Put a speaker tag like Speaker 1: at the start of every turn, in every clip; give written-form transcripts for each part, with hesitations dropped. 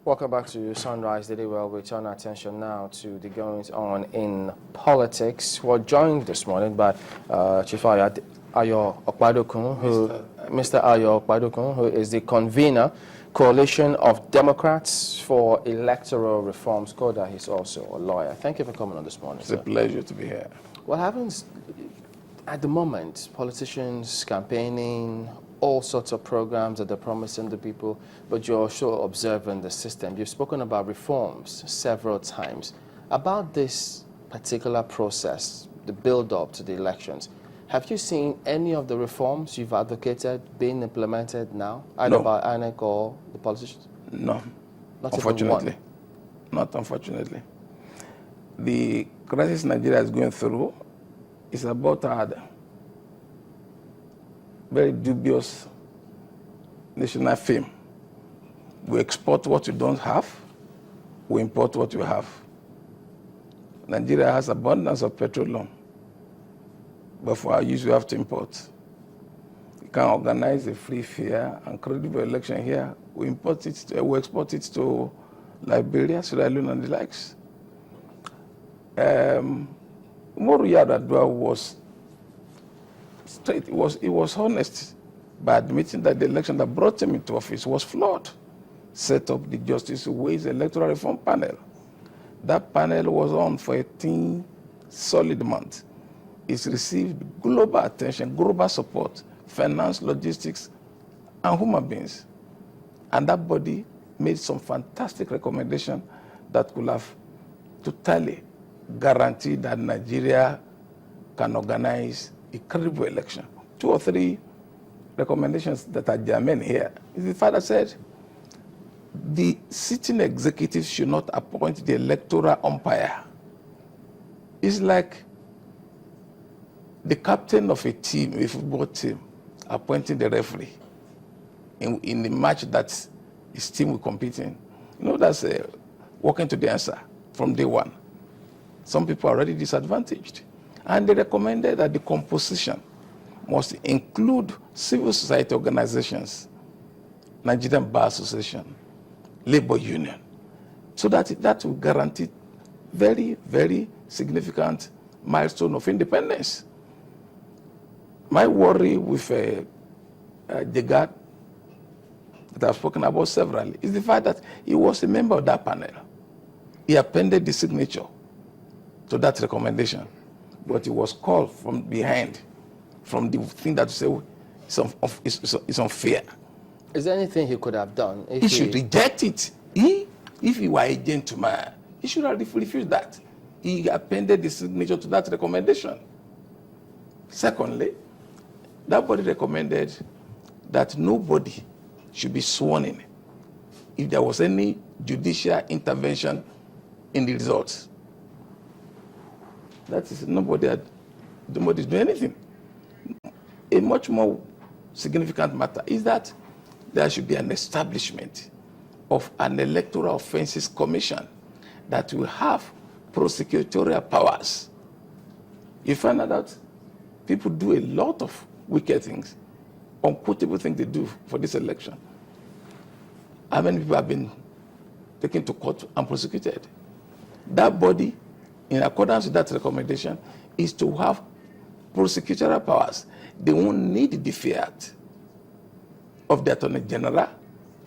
Speaker 1: Welcome back to Sunrise Daily. Well, we turn our attention now to the goings on in politics. We're joined this morning by Chief Ayo Opadokun, Mr. Ayo Opadokun, who is the convener, Coalition of Democrats for Electoral Reforms. Koda, he's also a lawyer. Thank you for coming on this morning.
Speaker 2: It's a pleasure to be here.
Speaker 1: What happens at the moment? Politicians campaigning, all sorts of programs that they're promising the people, but you're also observing the system. You've spoken about reforms several times. About this particular process, the build-up to the elections, have you seen any of the reforms you've advocated being implemented now, either by INEC or the politicians?
Speaker 2: No,
Speaker 1: Not
Speaker 2: unfortunately. Not unfortunately. The crisis Nigeria is going through is about our very dubious national fame. We export what we don't have, we import what we have. Nigeria has abundance of petroleum, but for our use we have to import. We can organize a free, fair, and credible election here. We import it, we export it to Liberia, Sierra Leone, and the likes. Umaru Yar'Adua was straight. He was honest by admitting that the election that brought him into office was flawed. Set up the Justice Ways Electoral Reform Panel. That panel was on for 18 solid months. It's received global attention, global support, finance, logistics, and human beings. And that body made some fantastic recommendations that could have totally guaranteed that Nigeria can organize a credible election. 2 or 3 recommendations that are germane here is the father said the sitting executive should not appoint the electoral umpire. It's like the captain of a team, a football team, appointing the referee in the match that his team will compete in. You know, that's walking to the answer from day one. Some people are already disadvantaged. And they recommended that the composition must include civil society organizations, Nigerian Bar Association, labor union, so that will guarantee very, very significant milestone of independence. My worry with Jegad, that I've spoken about severally, is the fact that he was a member of that panel. He appended the signature to that recommendation, but he was called from behind, from the thing that you say is unfair.
Speaker 1: Is there anything he could have done?
Speaker 2: He should reject it. If he were a gentleman, he should have refused that. He appended the signature to that recommendation. Secondly, that body recommended that nobody should be sworn in if there was any judicial intervention in the results. That is, nobody's doing anything. A much more significant matter is that there should be an establishment of an electoral offenses commission that will have prosecutorial powers. You find out that people do a lot of wicked things, unquotable things they do for this election. How many people have been taken to court and prosecuted? That body, in accordance with that recommendation, is to have prosecutorial powers. They won't need the fiat of the Attorney General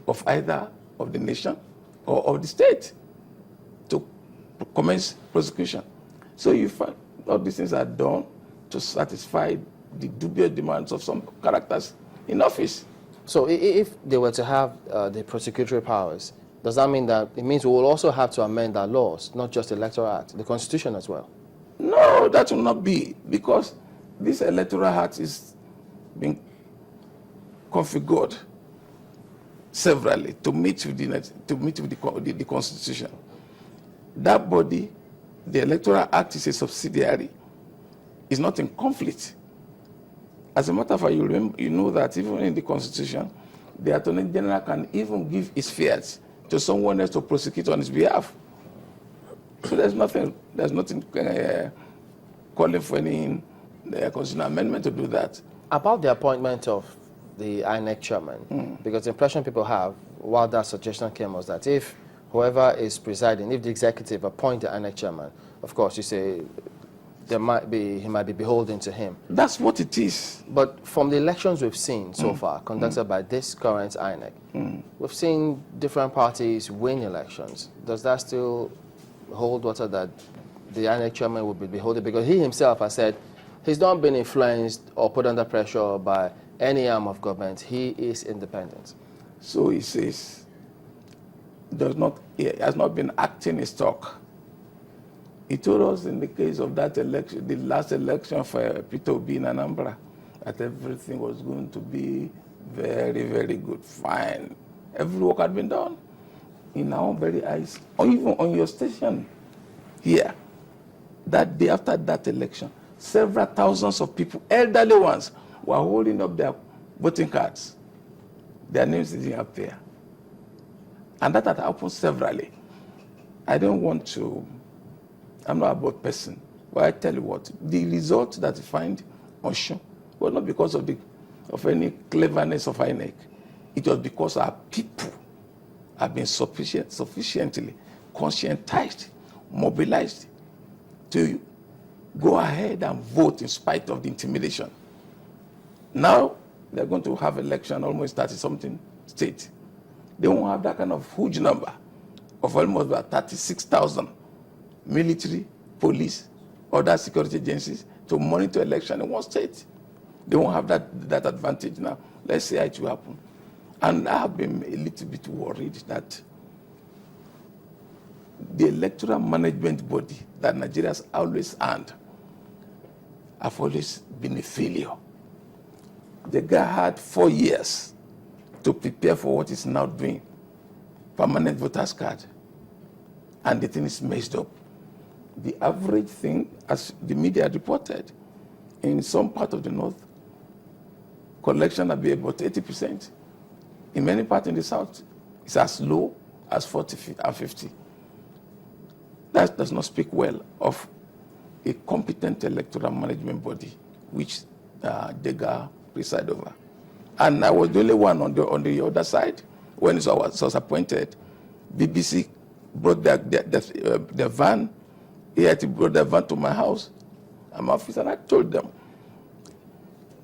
Speaker 2: of either of the nation or of the state to commence prosecution. So you find all these things are done to satisfy the dubious demands of some characters in office.
Speaker 1: So if they were to have the prosecutory powers, does that mean that it means we will also have to amend our laws, not just the Electoral Act, the Constitution as well?
Speaker 2: No, that will not be, because this Electoral Act is being configured severally to meet with the Constitution. That body, the Electoral Act, is a subsidiary. It's not in conflict. As a matter of fact, you know that even in the Constitution, the Attorney General can even give his fiat to someone else to prosecute on his behalf. So there's nothing calling for any constitutional amendment to do that.
Speaker 1: About the appointment of the INEC chairman, because the impression people have while that suggestion came was that if whoever is presiding, if the executive appoint the INEC chairman, of course, you say he might be beholden to him.
Speaker 2: That's what it is.
Speaker 1: But from the elections we've seen so far, conducted by this current INEC, we've seen different parties win elections. Does that still hold water that the INEC chairman would be beholden? Because he himself has said he's not been influenced or put under pressure by any arm of government. He is independent.
Speaker 2: So he says he has not been acting his talk. He told us in the case of that election, the last election for PT1 in Anambra, that everything was going to be very, very good, fine. Every work had been done. In our very eyes, or even on your station here, that day after that election, several thousands of people, elderly ones, were holding up their voting cards. Their names didn't appear. And that had happened severally. I'm not about person, but I tell you what, the result that you find on show was not because of any cleverness of INEC. It was because our people have been sufficiently conscientized, mobilized to go ahead and vote in spite of the intimidation. Now, they're going to have election almost 30-something states. They won't have that kind of huge number of almost about 36,000 military, police, other security agencies to monitor election in one state. They won't have that advantage now. Let's see how it will happen. And I have been a little bit worried that the electoral management body that Nigeria has always earned have always been a failure. The guy had 4 years to prepare for what he's now doing, permanent voters card, and the thing is messed up. The average thing, as the media reported, in some part of the north, collection will be about 80%. In many parts in the south, it's as low as 40 and 50. That does not speak well of a competent electoral management body, which Dega preside over. And I was the only one on the other side when I was appointed. BBC brought their van. He had to bring their van to my house and my office, and I told them,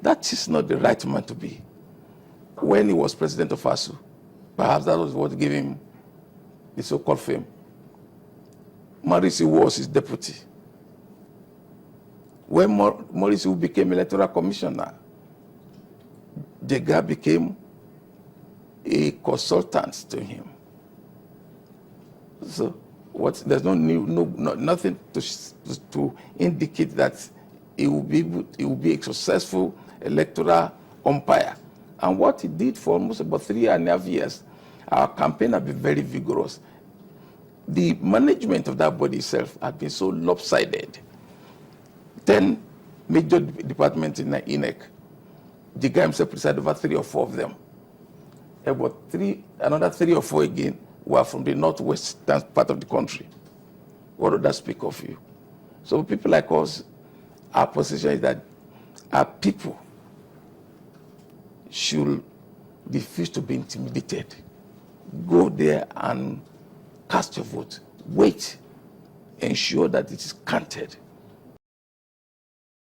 Speaker 2: that is not the right man to be. When he was president of ASU, perhaps that was what gave him the so-called fame. Morrissey was his deputy. When Morrissey became electoral commissioner, Jega became a consultant to him. So there's nothing to indicate that he will be a successful electoral umpire. And what he did for almost about 3.5 years, our campaign had been very vigorous. The management of that body itself had been so lopsided. 10 major departments in the INEC. The guy himself presided over 3 or 4 of them. Another 3 or 4 again were from the northwest part of the country. What does that speak of you? So people like us, our position is that our people should refuse to be intimidated. Go there and cast your vote. Wait. Ensure that it is counted.